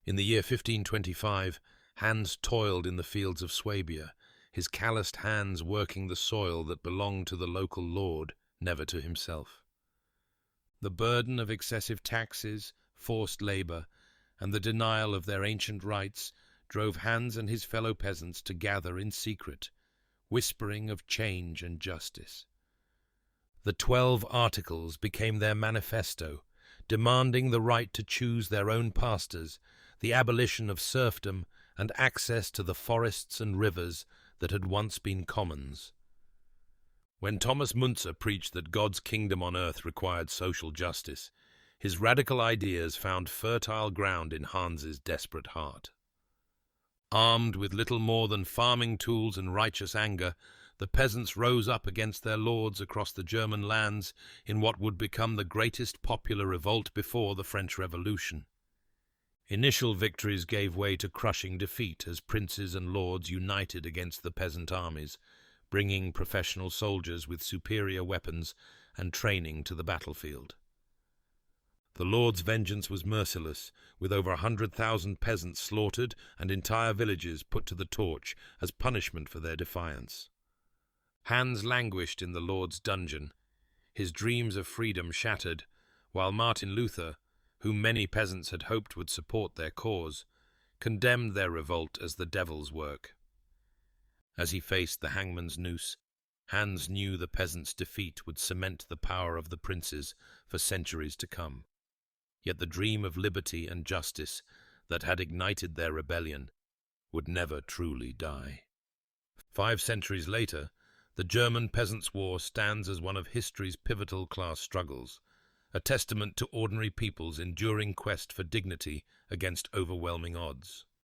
In the year 1525, Hans toiled in the fields of Swabia, his calloused hands working the soil that belonged to the local lord, never to himself. The burden of excessive taxes, forced labour, and the denial of their ancient rights drove Hans and his fellow peasants to gather in secret, whispering of change and justice. The 12 Articles became their manifesto, demanding the right to choose their own pastors, the abolition of serfdom, and access to the forests and rivers that had once been commons. When Thomas Müntzer preached that God's kingdom on earth required social justice, his radical ideas found fertile ground in Hans's desperate heart. Armed with little more than farming tools and righteous anger, the peasants rose up against their lords across the German lands in what would become the greatest popular revolt before the French Revolution. Initial victories gave way to crushing defeat as princes and lords united against the peasant armies, bringing professional soldiers with superior weapons and training to the battlefield. The lord's vengeance was merciless, with over 100,000 peasants slaughtered and entire villages put to the torch as punishment for their defiance. Hans languished in the lord's dungeon, his dreams of freedom shattered, while Martin Luther, whom many peasants had hoped would support their cause, condemned their revolt as the devil's work. As he faced the hangman's noose, Hans knew the peasants' defeat would cement the power of the princes for centuries to come. Yet the dream of liberty and justice that had ignited their rebellion would never truly die. 5 centuries later, the German Peasants' War stands as one of history's pivotal class struggles, a testament to ordinary people's enduring quest for dignity against overwhelming odds.